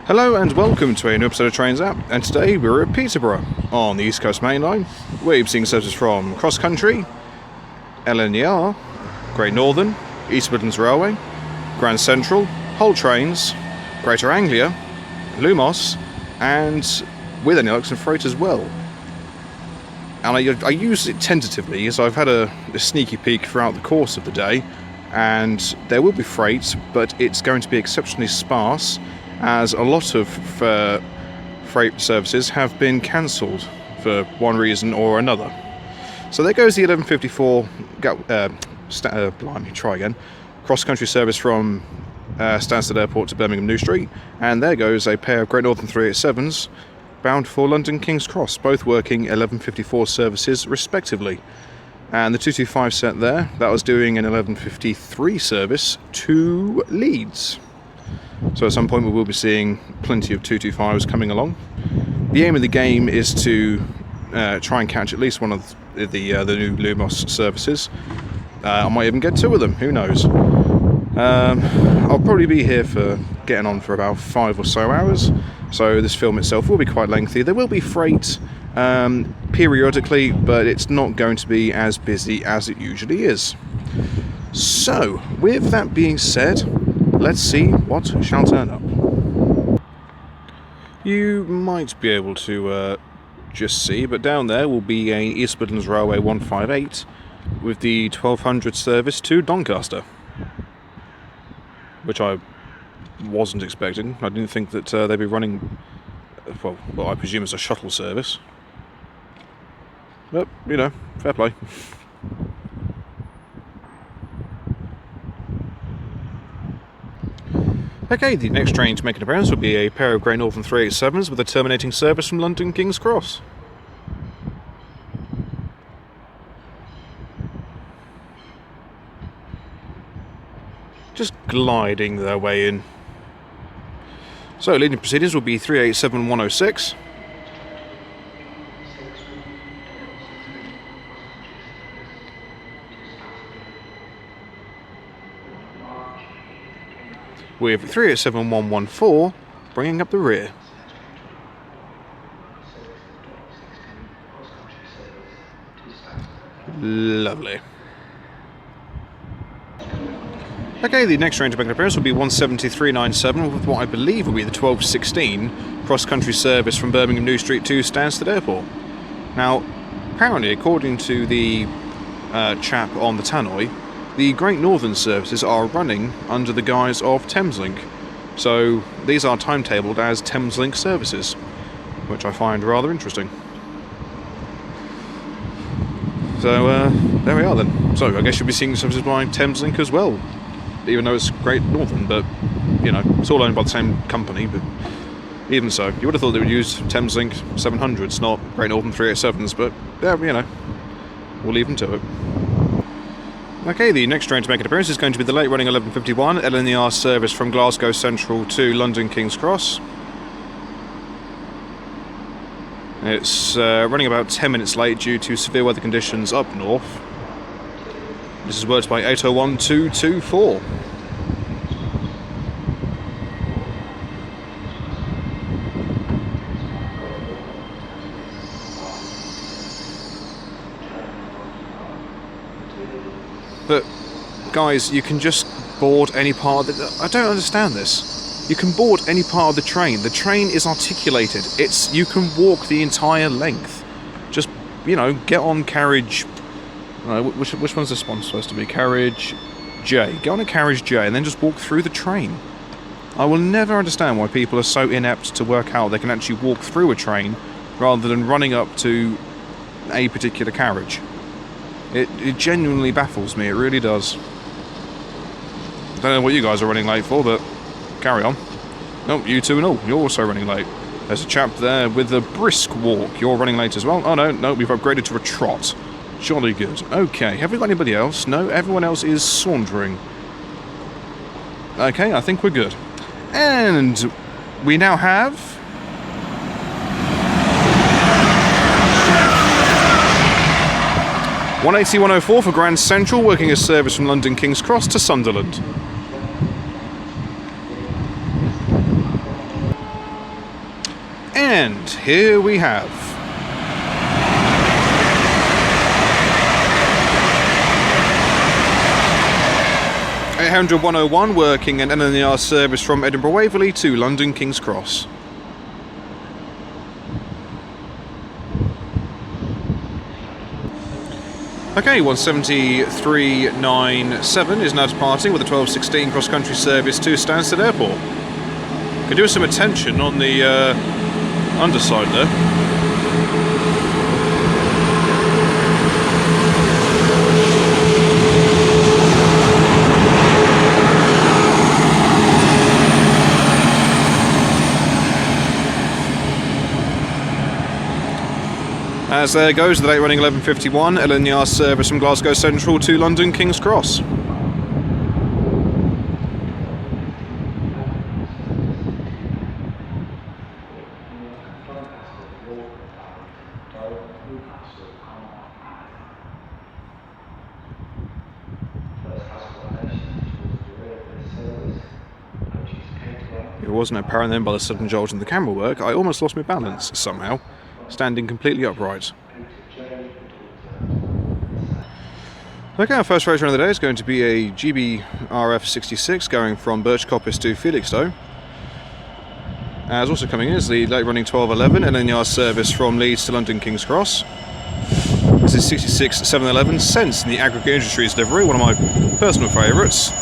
Hello and welcome to a new episode of Trains App, and today we're at Peterborough on the East Coast Mainline. We're seeing services from Cross Country, LNER, Great Northern, East Midlands Railway, Grand Central, Hull Trains, Greater Anglia, Lumo, and with LNER and Freight as well. And I use it tentatively, as I've had a sneaky peek throughout the course of the day, and there will be freight, but it's going to be exceptionally sparse, as a lot of freight services have been cancelled for one reason or another. So there goes the 11:54 cross-country service from Stansted Airport to Birmingham New Street, and there goes a pair of Great Northern 387s bound for London King's Cross, both working 11:54 services respectively. And the 225 set there, that was doing an 11:53 service to Leeds. So at some point we will be seeing plenty of 225s coming along. The aim of the game is to try and catch at least one of the new Lumos services. I might even get two of them, who knows. I'll probably be here for getting on for about 5 or so hours, so this film itself will be quite lengthy. There will be freight periodically, but it's not going to be as busy as it usually is. So, with that being said, let's see what shall turn up. You might be able to just see, but down there will be a East Midlands Railway 158 with the 1200 service to Doncaster, which I wasn't expecting. I didn't think that they'd be running, well, I presume it's a shuttle service. But, you know, fair play. Okay, the next train to make an appearance will be a pair of Great Northern 387s with a terminating service from London King's Cross. Just gliding their way in. So, leading proceedings will be 387-106. With 387-114 bringing up the rear. Lovely. Okay, the next train to make an appearance will be 173-97 with what I believe will be the 1216 cross-country service from Birmingham New Street to Stansted Airport. Now, apparently, according to the chap on the tannoy, the Great Northern services are running under the guise of Thameslink, so these are timetabled as Thameslink services, which I find rather interesting. So there we are then. So I guess you'll be seeing services by Thameslink as well, even though it's Great Northern, but you know, it's all owned by the same company, but even so, you would have thought they would use Thameslink 700s, not Great Northern 387s, but yeah, you know, we'll leave them to it. Okay, the next train to make an appearance is going to be the late running 11:51 LNER service from Glasgow Central to London King's Cross. It's running about 10 minutes late due to severe weather conditions up north. This is worked by 801-224. But, guys, you can just board any part of it. I don't understand this. You can board any part of the train. The train is articulated. You can walk the entire length. Just, you know, get on carriage. Which one's this one supposed to be? Carriage J. Get on a carriage J and then just walk through the train. I will never understand why people are so inept to work out they can actually walk through a train rather than running up to a particular carriage. It genuinely baffles me, it really does. I don't know what you guys are running late for, but carry on. Oh, you two and all, you're also running late. There's a chap there with a brisk walk. You're running late as well? Oh no, we've upgraded to a trot. Jolly good. Okay, have we got anybody else? No, everyone else is sauntering. Okay, I think we're good. And we now have... (180-104) for Grand Central, working a service from London King's Cross to Sunderland. And here we have 800-101 working an LNER service from Edinburgh Waverley to London King's Cross. Okay, 173.97 is now departing with a 12:16 cross-country service to Stansted Airport. Could do with some attention on the underside there. As there goes the late running 11:51 LNER service from Glasgow Central to London King's Cross. It wasn't apparent then by the sudden jolt in the camera work, I almost lost my balance somehow, standing completely upright. Okay, our first race run of the day is going to be a GBRF 66 going from Birch Coppice to Felixstowe. As also coming in is the late running 12:11 LNER service from Leeds to London King's Cross. This is 66.711 cents in the Aggregate Industries livery, one of my personal favourites.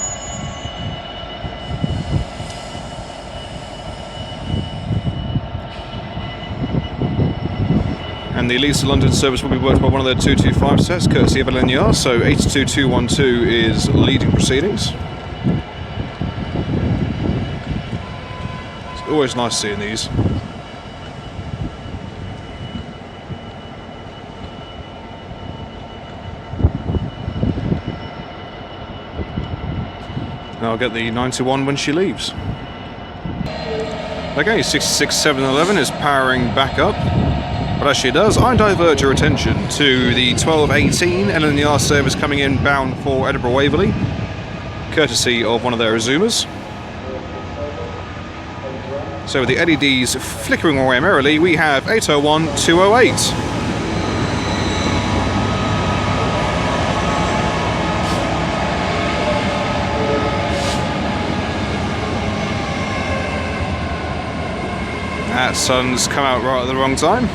And the Leeds to London service will be worked by one of their 225 sets, courtesy of LNER, so 82212 is leading proceedings. It's always nice seeing these. Now I'll get the 91 when she leaves. Okay, 66.711 is powering back up. But as she does, I divert your attention to the 12:18 LNER service coming in bound for Edinburgh Waverley, courtesy of one of their Zoomers. So with the LEDs flickering away merrily, we have 801-208. That sun's come out right at the wrong time.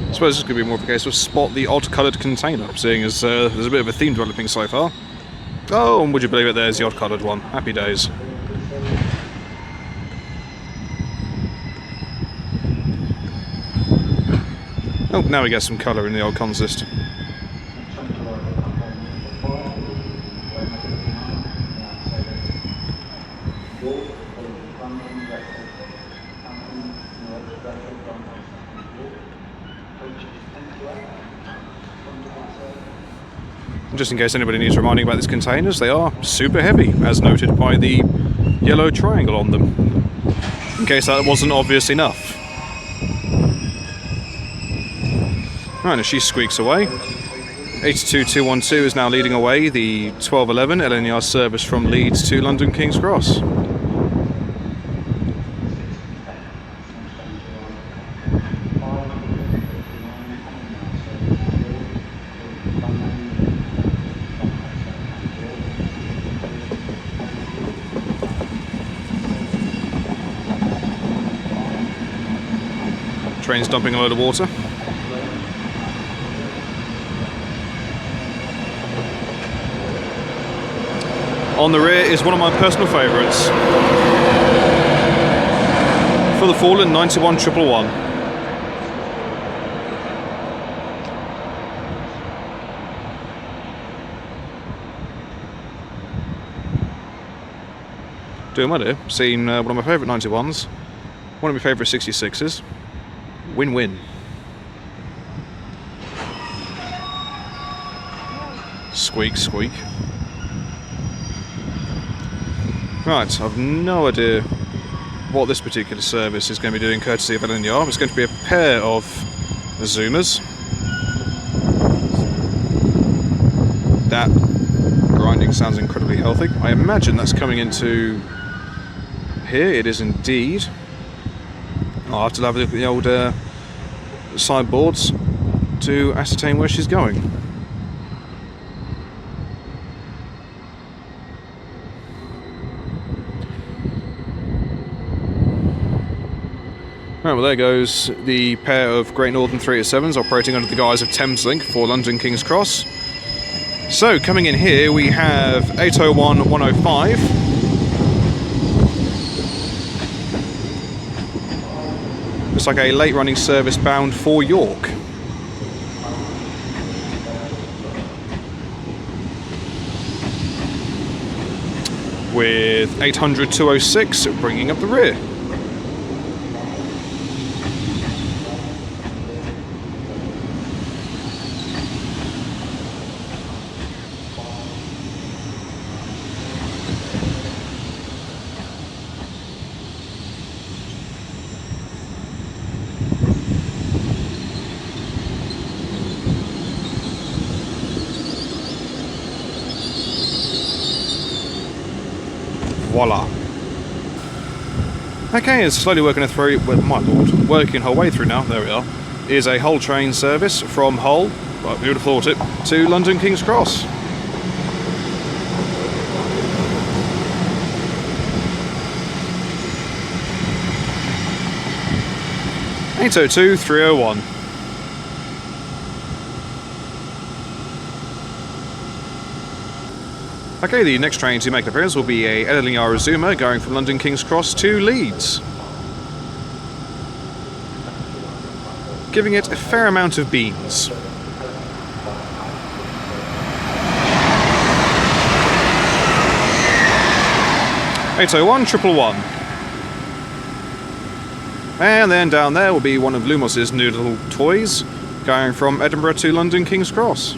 I suppose this could be more of a case of spot the odd coloured container, seeing as there's a bit of a theme developing so far. Oh, and would you believe it, there's the odd coloured one. Happy days. Oh, now we get some colour in the old consist. Just in case anybody needs reminding about these containers, they are super heavy, as noted by the yellow triangle on them, in case that wasn't obvious enough. Right, and as she squeaks away, 82212 is now leading away the 12:11 LNER service from Leeds to London King's Cross. Train's dumping a load of water. On the rear is one of my personal favourites. For the Fallen 91-111. Doing well here, seeing one of my favourite 91s, one of my favourite 66s. Win-win. Squeak, squeak. Right, I've no idea what this particular service is going to be doing courtesy of LNER. It's going to be a pair of zoomers. That grinding sounds incredibly healthy. I imagine that's coming into here. It is indeed. I'll have to have a look at the old sideboards to ascertain where she's going. Right, well, there goes the pair of Great Northern 387s operating under the guise of Thameslink for London King's Cross. So, coming in here, we have 801 105. Looks like a late running service bound for York. With 800 206 bringing up the rear. Voila. Okay, it's slowly working through, well, my lord, working her way through now, there we are, is a Hull train service from Hull, well, who would have thought it, to London King's Cross. (802 301). Okay, the next train to make an appearance will be a LNER Zoomer going from London King's Cross to Leeds. Giving it a fair amount of beans. (801 111). And then down there will be one of Lumos's new little toys going from Edinburgh to London King's Cross.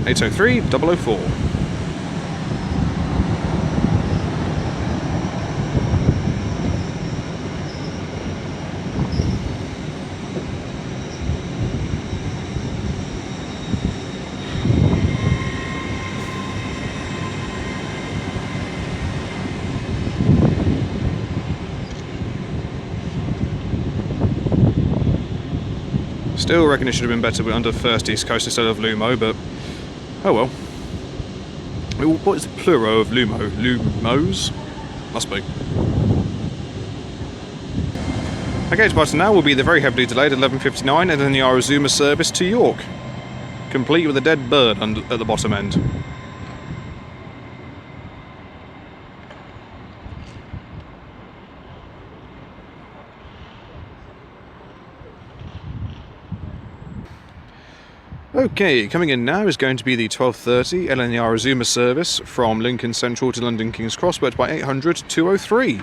(803 004). Still reckon it should have been better under first East Coast instead of Lumo, but oh well. What is the plural of Lumo? Lumos? Must be. Okay, departing now will be the very heavily delayed 11:59 and then the Zoomer service to York, complete with a dead bird at the bottom end. Okay, coming in now is going to be the 12:30 LNER Zoomer service from Lincoln Central to London King's Cross, worked by 800 203.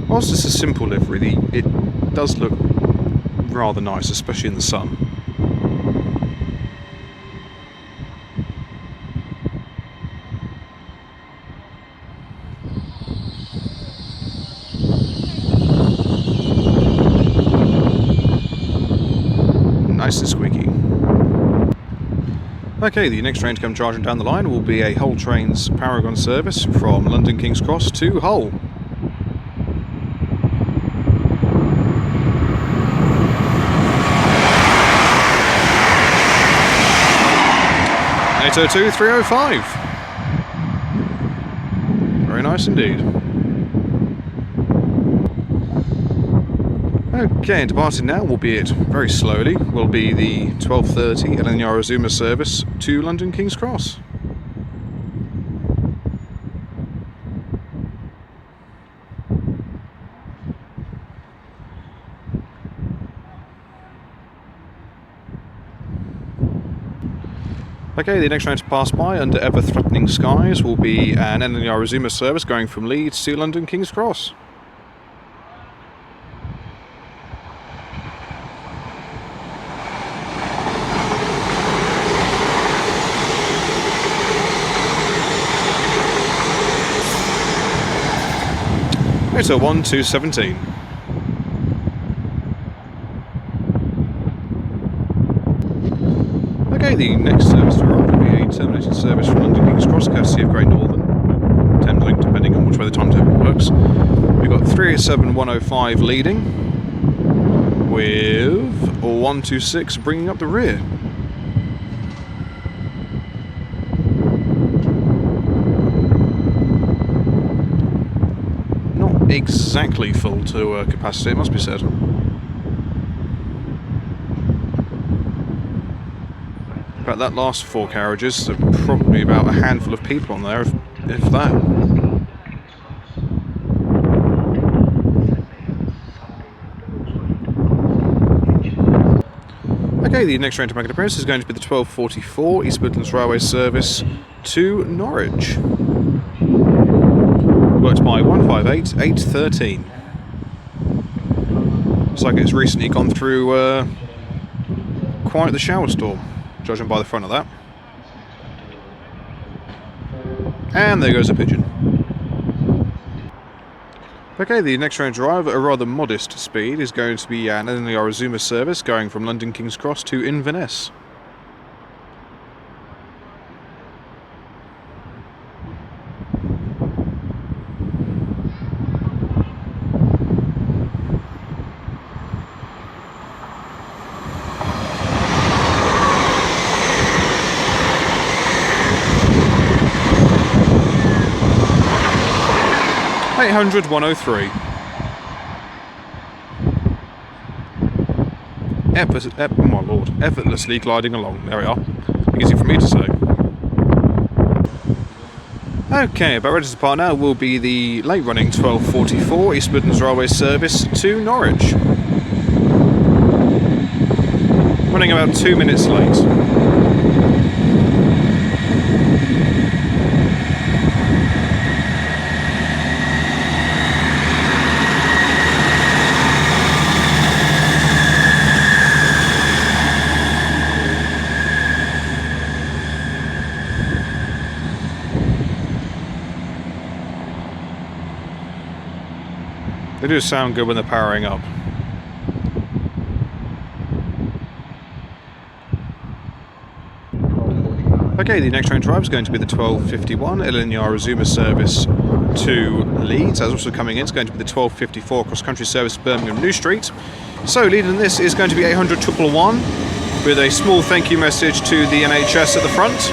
Whilst it's a simple livery, it does look rather nice, especially in the sun. Nice and squeaky. Okay, the next train to come charging down the line will be a Hull Trains Paragon service from London King's Cross to Hull. (802 305). Very nice indeed. Okay, and departing now, albeit very slowly, will be the 12:30 LNER Zoomer service to London King's Cross. Okay, the next train to pass by under ever-threatening skies will be an LNER Resumer service going from Leeds to London King's Cross. It's a 1-2-17. Okay, the next service to arrive will be a terminated service from London King's Cross, courtesy of Great Northern, Thameslink, depending on which way the timetable works. We've got 387-105 leading, with 126 bringing up the rear. Not exactly full to capacity, it must be said. About that last 4 carriages, there are probably about a handful of people on there, if that. Okay, the next train to make an appearance is going to be the 1244 East Midlands Railway service to Norwich. Worked by 158-813. Looks like it's recently gone through quite the shower storm, judging by the front of that. And there goes a pigeon. Okay, the next train to arrive at a rather modest speed is going to be an LNER Resumer service going from London King's Cross to Inverness. (800-103). Oh my lord, effortlessly gliding along. There we are. Easy for me to say. Okay, about ready to depart now will be the late running 1244 East Midlands Railway service to Norwich. Running about 2 minutes late. They do sound good when they're powering up. Okay, the next train to arrive is going to be the 1251 LNER Resumer service to Leeds. As also coming in, it's going to be the 1254 cross-country service to Birmingham New Street. So leading this is going to be 800-111 with a small thank you message to the NHS at the front.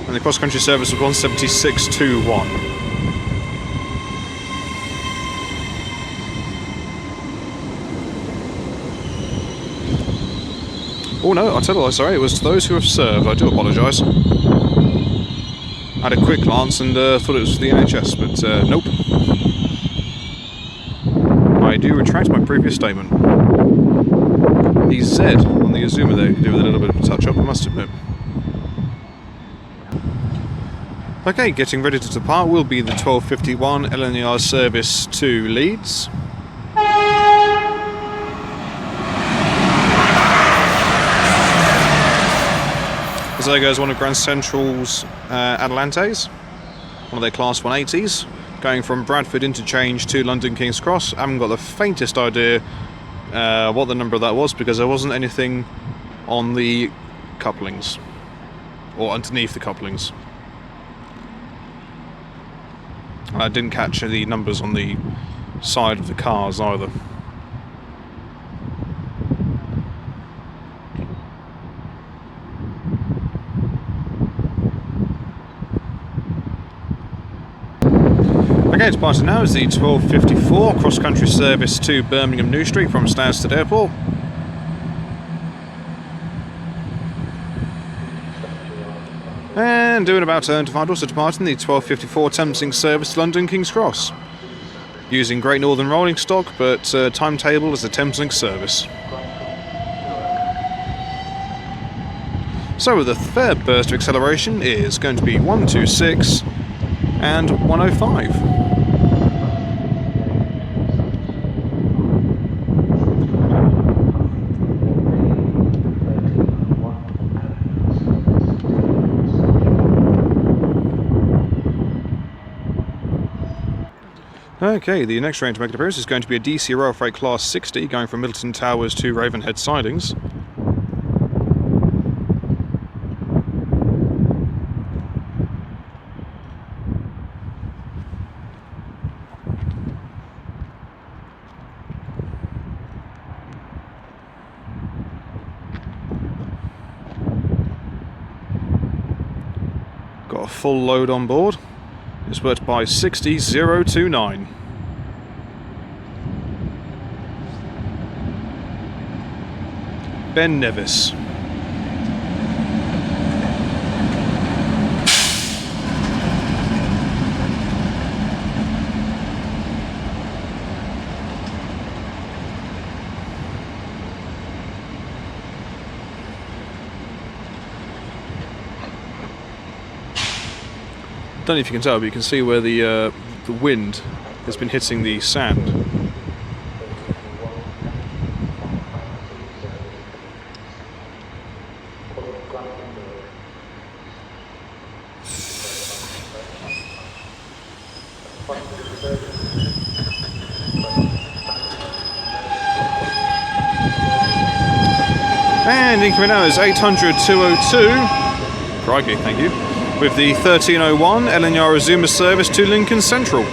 And the cross-country service was 176-21. Oh no, I'll tell you what, sorry, it was to those who have served. I do apologise. I had a quick glance and thought it was the NHS, but nope. I do retract my previous statement. The Z on the Azuma there could do with a little bit of a touch-up, I must admit. Okay, getting ready to depart will be the 1251 LNER service to Leeds. As there goes one of Grand Central's Atalantes, one of their Class 180s, going from Bradford interchange to London King's Cross. I haven't got the faintest idea what the number of that was, because there wasn't anything on the couplings, or underneath the couplings. I didn't catch the numbers on the side of the cars either. Okay, it's passing now is the 1254 cross-country service to Birmingham New Street from Stansted Airport. And doing about turn to find also departing the 1254 Thameslink service to London King's Cross. Using Great Northern rolling stock, but timetable as a Thameslink service. So the third burst of acceleration is going to be 126 and 105. Okay, the next train to make an appearance is going to be a DC Rail Freight Class 60 going from Middleton Towers to Ravenhead sidings. Got a full load on board. It's worked by 60029. Ben Nevis. Don't know if you can tell, but you can see where the wind has been hitting the sand. And incoming now is 800-202. Crikey, thank you. With the 1301 LNER Azuma service to Lincoln Central.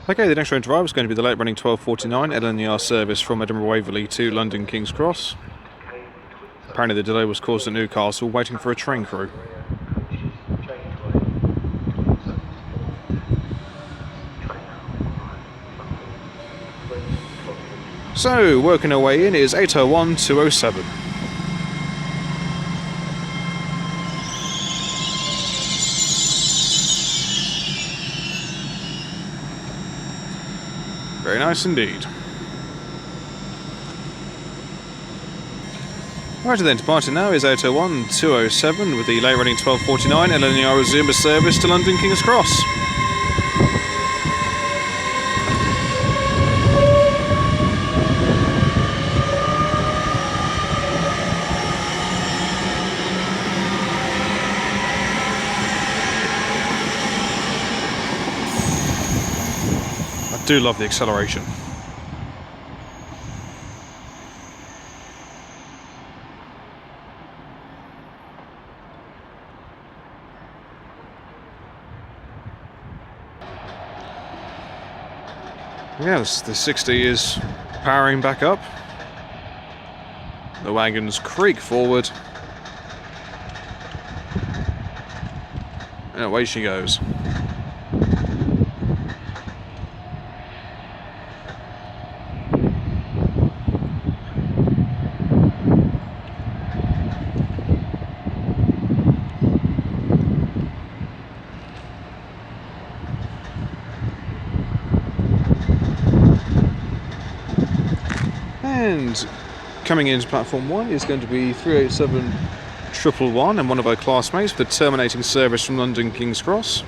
Okay, the next train to arrive is going to be the late running 1249 LNER service from Edinburgh Waverley to London King's Cross. Apparently the delay was caused at Newcastle, waiting for a train crew. So, working our way in is 801-207. Very nice indeed. Right then, departing now is 801-207 with the late running 1249 LNER Azuma service to London King's Cross. I do love the acceleration. Yes, the 60 is powering back up. The wagons creak forward. And away she goes. And coming into platform 1 is going to be 387-111 and one of our classmates for the terminating service from London King's Cross.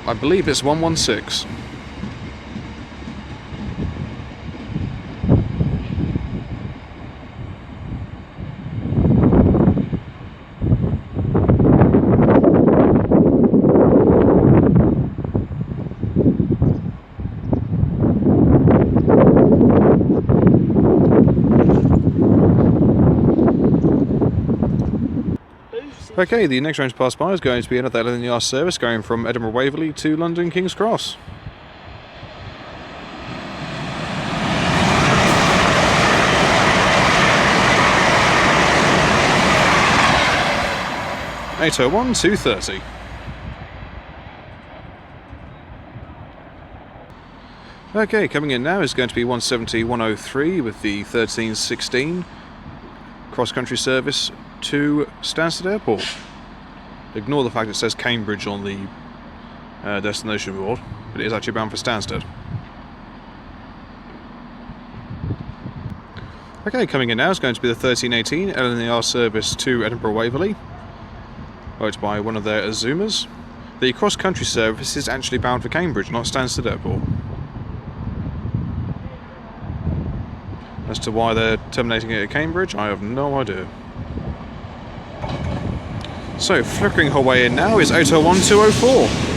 I believe it's 116. Okay, the next train to pass by is going to be another LNER service going from Edinburgh Waverley to London King's Cross. (801-230). Okay, coming in now is going to be 170-103 with the 1316 cross-country service to Stansted Airport. Ignore the fact it says Cambridge on the destination board, but it is actually bound for Stansted. Okay, coming in now is going to be the 1318 LNER service to Edinburgh Waverley, worked by one of their Zoomers. The cross-country service is actually bound for Cambridge, not Stansted Airport. As to why they're terminating it at Cambridge, I have no idea. So, flickering her way in now is 801-204.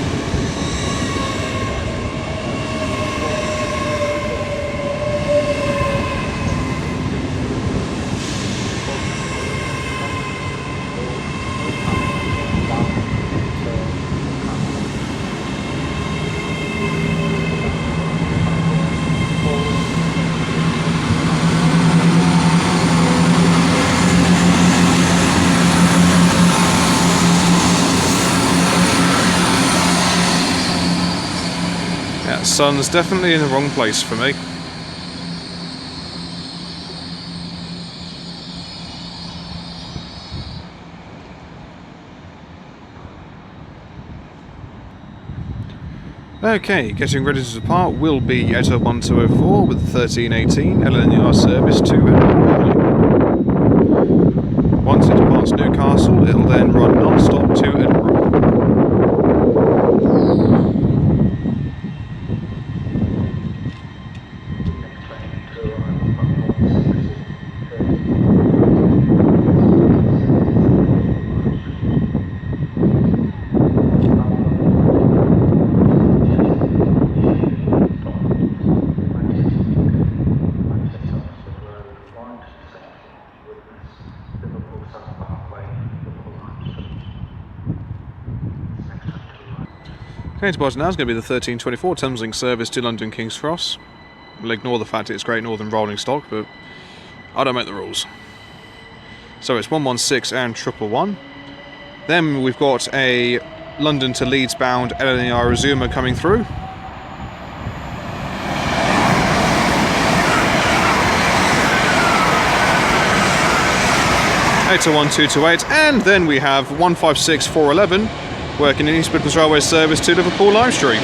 Sun's definitely in the wrong place for me. Okay, getting ready to depart will be 801-204 with the 1318 LNER service to Edinburgh. Once it departs Newcastle, it'll then run non-stop to Edinburgh. Okay, to now is going to be the 1324 Thameslink service to London King's Cross. We'll ignore the fact it's Great Northern rolling stock, but I don't make the rules. So it's 116 and 111. Then we've got a London to Leeds bound LNER Zoomer coming through. (801-228), and then we have 156-411 working in East Midlands Railway service to Liverpool Lime Street.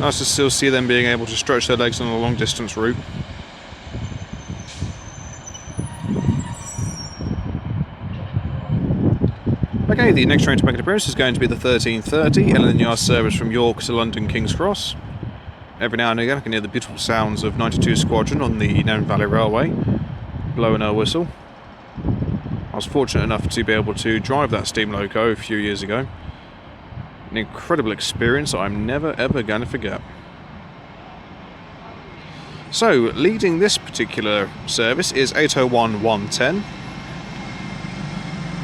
Nice to still see them being able to stretch their legs on a long distance route. Okay, the next train to make an appearance is going to be the 1330 LNER service from York to London King's Cross. Every now and again I can hear the beautiful sounds of 92 Squadron on the Nene Valleyn Railway blowing her whistle. I was fortunate enough to be able to drive that steam loco a few years ago. An incredible experience I'm never ever going to forget. So, leading this particular service is 801-110.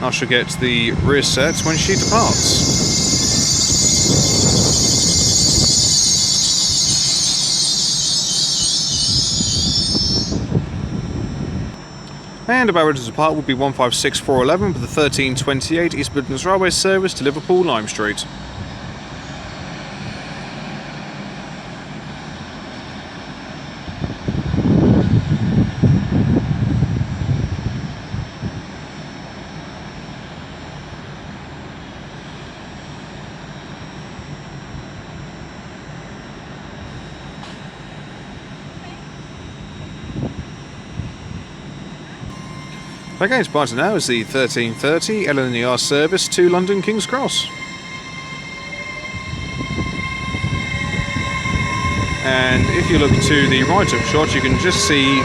I shall get the rear set when she departs. And about ready to depart will be 156-411 with the 1328 East Midlands Railway service to Liverpool Lime Street. Okay, departing now is the 1330 LNER service to London King's Cross. And if you look to the right of shot, you can just see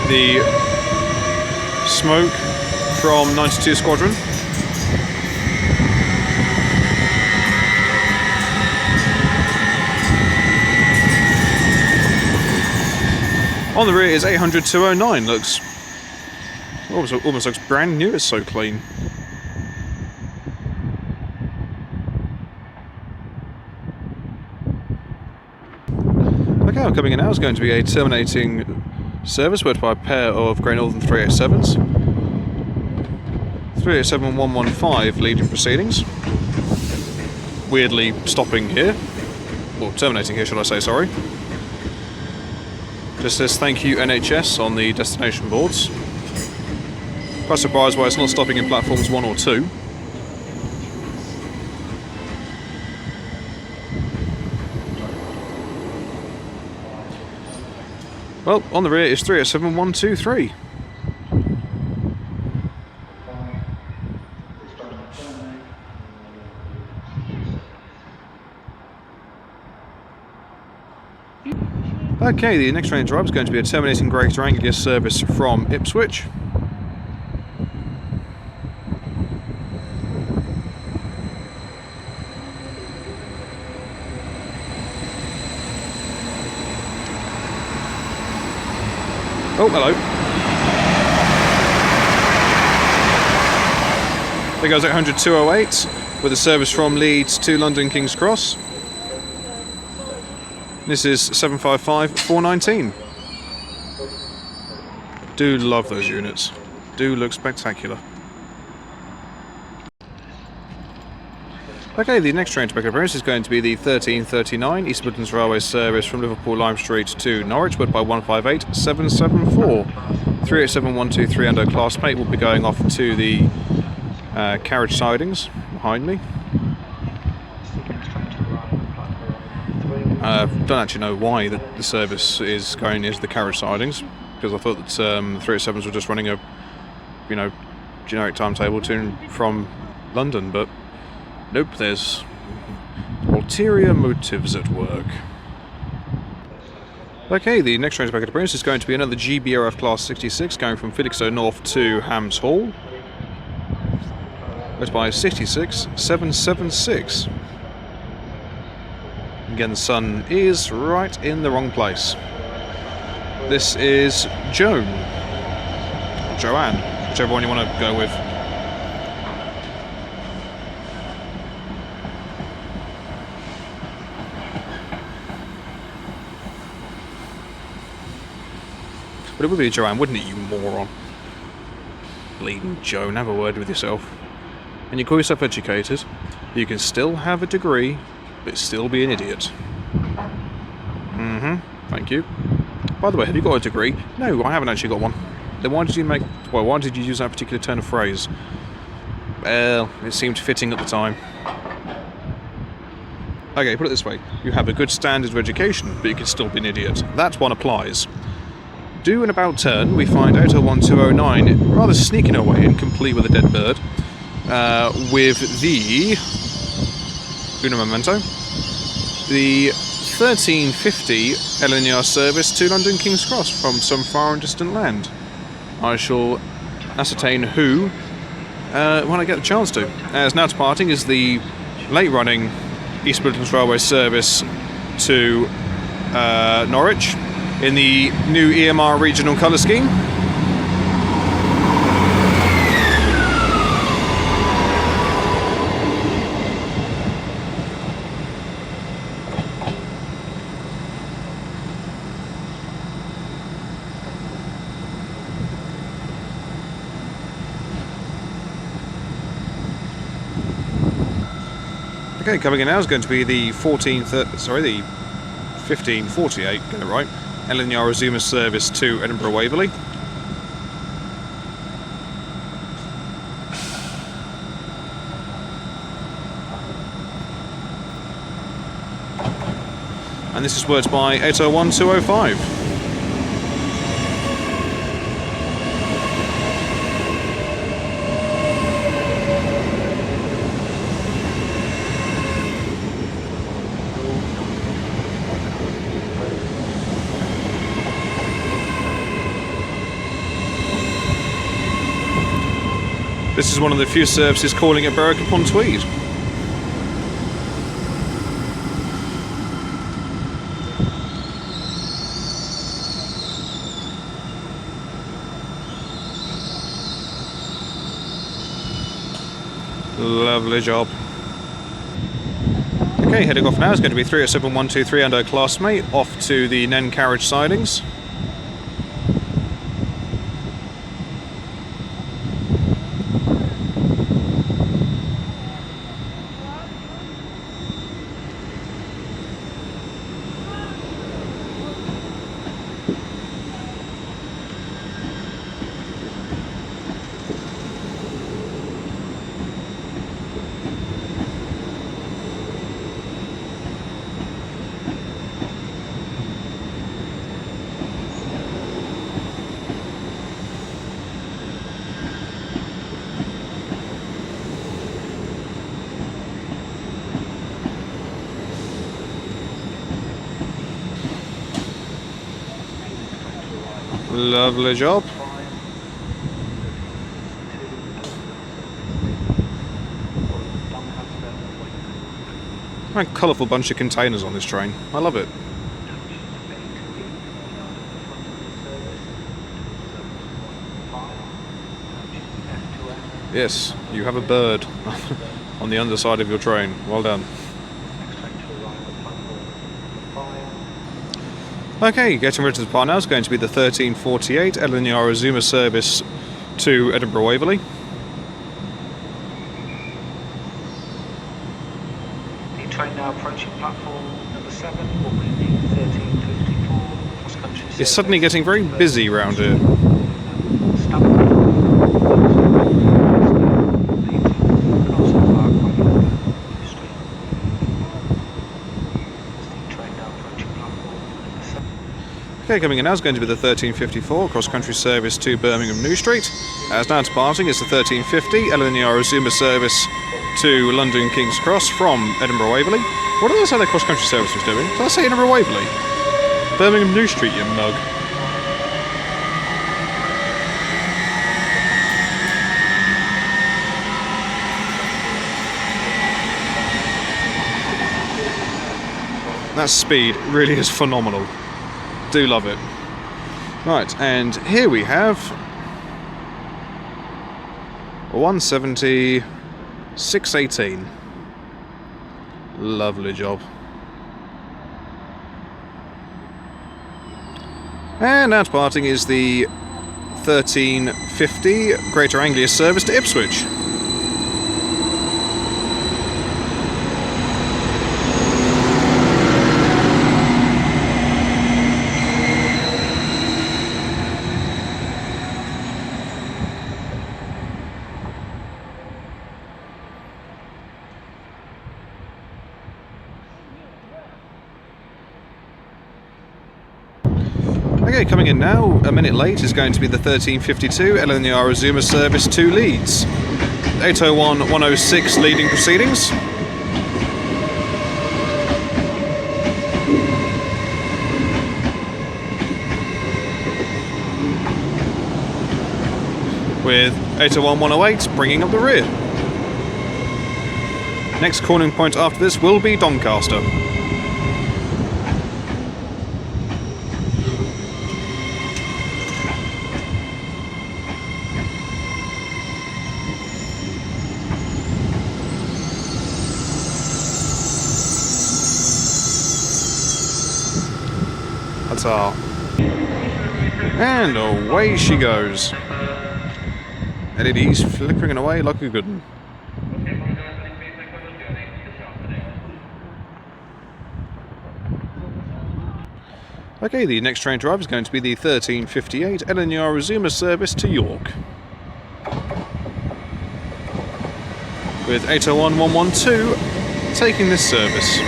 the smoke from 92 Squadron. On the rear is 800-209. Looks almost looks brand new. It's so clean. Okay, coming in now is going to be a terminating service worked by a pair of Great Northern 387s. 387-115 leading proceedings. Weirdly stopping here. Or terminating here, should I say, sorry. Just says thank you NHS on the destination boards. Quite surprised why it's not stopping in platforms 1 or 2. Well, on the rear is 387-123. Okay, the next train drive is going to be a terminating Greater Anglia service from Ipswich. Oh, hello. There goes 800-208 with a service from Leeds to London King's Cross. This is 755-419. Do love those units. Do look spectacular. Okay, the next train to make an appearance is going to be the 1339 East Midlands Railway service from Liverpool Lime Street to Norwich, worked by 158-774. 387-123 and a classmate will be going off to the carriage sidings behind me. Don't actually know why the service is going into the carriage sidings, because I thought that 387s were just running a, generic timetable to and from London, but nope, there's ulterior motives at work. Okay, the next train to make an appearance is going to be another GBRF Class 66 going from Felixstowe North to Hams Hall. That's by 66-776. Again, the sun is right in the wrong place. This is Joan, or Joanne, whichever one you want to go with. But it would be Joanne, wouldn't it, you moron? Bleeding Joan, have a word with yourself. And you call yourself educated, you can still have a degree, but still be an idiot. Thank you. By the way, have you got a degree? No, I haven't actually got one. Then why did you use that particular turn of phrase? Well, it seemed fitting at the time. Okay, put it this way. You have a good standard of education, but you can still be an idiot. That one applies. Due an about turn, we find 801-209 rather sneaking her way in, complete with a dead bird, with the Uno Memento, the 1350 LNER service to London King's Cross from some far and distant land. I shall ascertain who when I get the chance to. As now departing is the late-running East Midlands Railway service to Norwich in the new EMR regional colour scheme. Okay, coming in now is going to be the 1548, get it right, LNER Azuma service to Edinburgh Waverley. And this is worked by 801-205. This is one of the few services calling at Berwick-upon-Tweed. Lovely job. Okay, heading off now is going to be 307123 and our classmate off to the Nen carriage sidings. Lovely job. What a colourful bunch of containers on this train. I love it. Yes, you have a bird on the underside of your train. Well done. Okay, getting rid of the part now is going to be the 1348 LNER Azuma service to Edinburgh Waverley. The train now approaching platform number 7 will be the 1354 cross-country service. It's suddenly getting very busy round here. Okay, coming in now is going to be the 1354 cross-country service to Birmingham New Street. As now departing is the 1350 LNER Azuma service to London King's Cross from Edinburgh Waverley. What did I say the cross-country service was doing? Did I say Edinburgh Waverley? Birmingham New Street, you mug. That speed really is phenomenal. Do love it. Right, and here we have 170, 618. Lovely job. And now departing is the 1350 Greater Anglia service to Ipswich. Okay, coming in now, a minute late, is going to be the 1352 LNER Azuma service to Leeds. 801-106 leading proceedings. With 801-108 bringing up the rear. Next cornering point after this will be Doncaster. And away she goes. LEDs flickering away like a good one. Okay, the next train to arrive is going to be the 1358 LNER Azuma service to York. With 801-112 taking this service.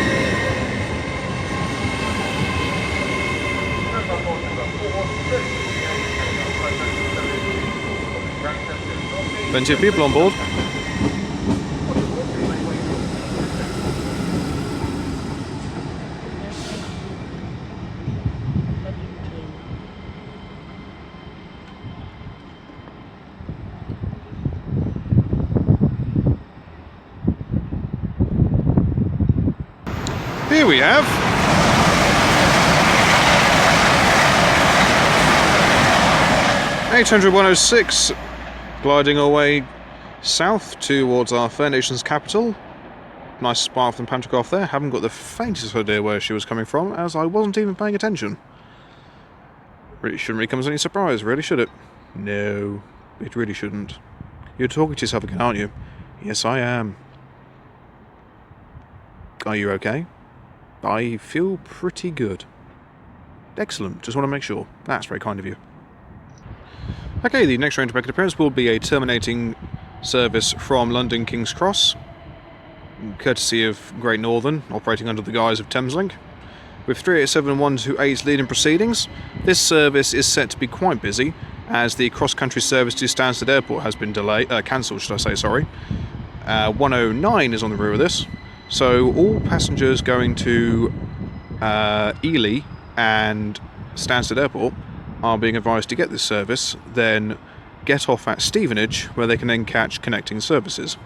Plenty of people on board. Here we have 800-106 gliding away south towards our fair nation's capital. Nice spire from Pantograph there. Haven't got the faintest idea where she was coming from, as I wasn't even paying attention. Really shouldn't really come as any surprise, really, should it? No, it really shouldn't. You're talking to yourself again, aren't you? Yes, I am. Are you okay? I feel pretty good. Excellent, just want to make sure. That's very kind of you. Okay, the next train to make an appearance will be a terminating service from London King's Cross, courtesy of Great Northern, operating under the guise of Thameslink. With 387 and 128 leading proceedings, this service is set to be quite busy, as the cross-country service to Stansted Airport has been cancelled, should I say, sorry. 109 is on the rear of this, so all passengers going to Ely and Stansted Airport are being advised to get this service, then get off at Stevenage, where they can then catch connecting services.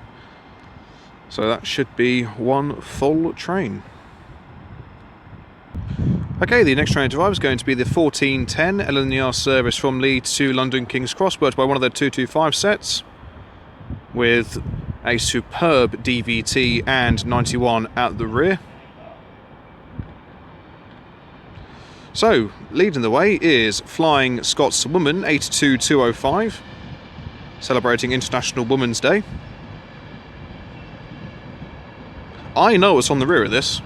So that should be one full train. Okay, the next train to arrive is going to be the 1410 LNER service from Leeds to London King's Cross, worked by one of their 225 sets, with a superb DVT and 91 at the rear. So, leading the way is Flying Scots Woman 82205, celebrating International Women's Day. I know what's on the rear of this.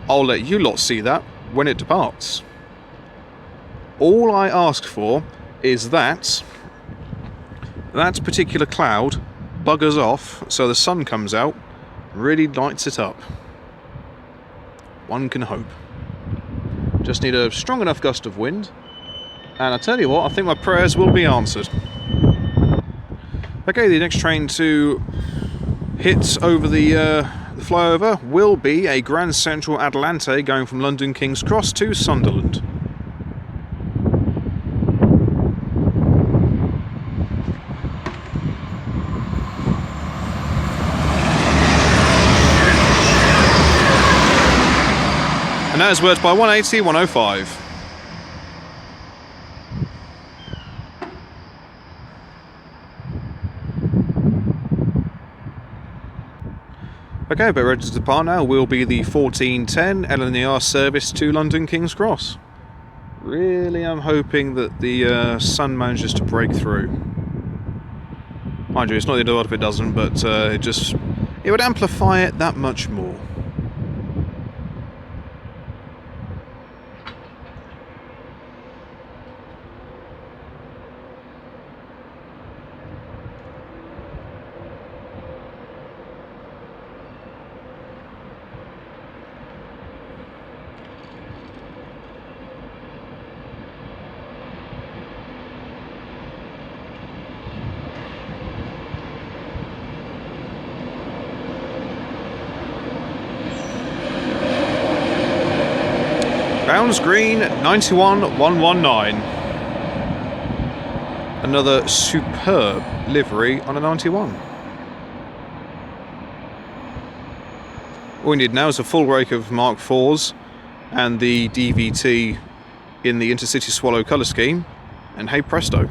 I'll let you lot see that when it departs. All I ask for is that particular cloud buggers off so the sun comes out, really lights it up. One can hope. Just need a strong enough gust of wind, and I tell you what, I think my prayers will be answered. Okay, the next train to hit over the flyover will be a Grand Central Adelante going from London King's Cross to Sunderland. And that is worked by 180, 105. Okay, but ready to depart now will be the 1410 LNER service to London King's Cross. Really, I'm hoping that the sun manages to break through. Mind you, it's not the end of the world if it doesn't, but it would amplify it that much more. Bounds Green 91119. Another superb livery on a 91. All we need now is a full rake of Mark IVs and the DVT in the Intercity Swallow colour scheme, and hey presto.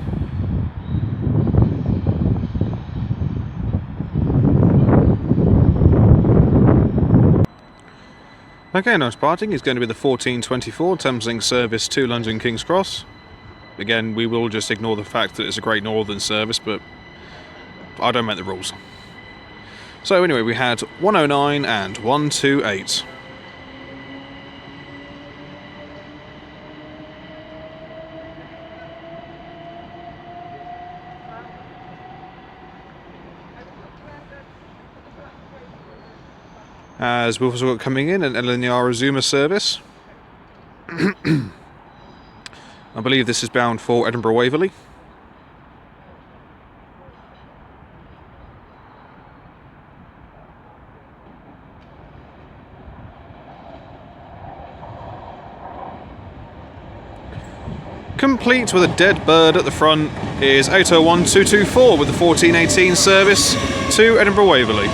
Okay, next parting is going to be the 1424 Thameslink service to London King's Cross. Again, we will just ignore the fact that it's a Great Northern service, but I don't make the rules. So anyway, we had 109 and 128. As we've also got coming in an LNER Azuma service. I believe this is bound for Edinburgh Waverley. Complete with a dead bird at the front is 801224 with the 1418 service to Edinburgh Waverley.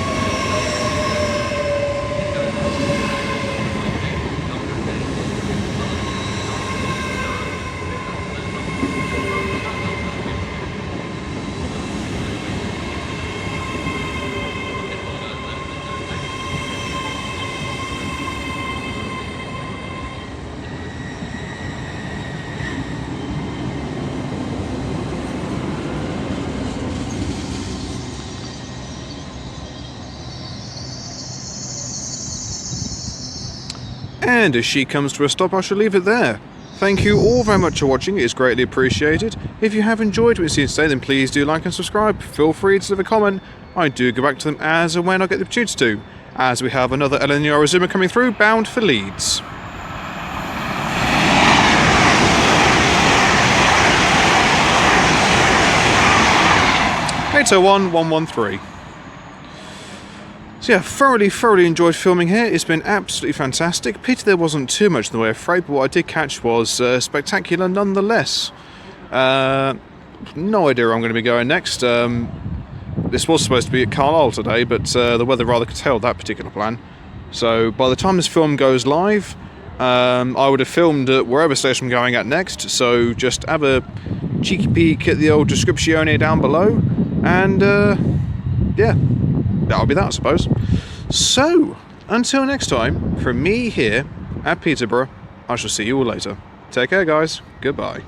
And as she comes to a stop, I shall leave it there. Thank you all very much for watching, it is greatly appreciated. If you have enjoyed what you've seen today, then please do like and subscribe. Feel free to leave a comment. I do go back to them as and when I get the opportunity to, as we have another LNER Resumer coming through, bound for Leeds. 801113. So yeah, thoroughly enjoyed filming here. It's been absolutely fantastic. Pity there wasn't too much in the way of freight, but what I did catch was spectacular nonetheless. No idea where I'm going to be going next. This was supposed to be at Carlisle today, but the weather rather curtailed that particular plan. So by the time this film goes live, I would have filmed at wherever station I'm going at next. So just have a cheeky peek at the old description down below, and yeah, that'll be that, I suppose. So until next time, from me here at Peterborough, I shall see you all later. Take care, guys. Goodbye.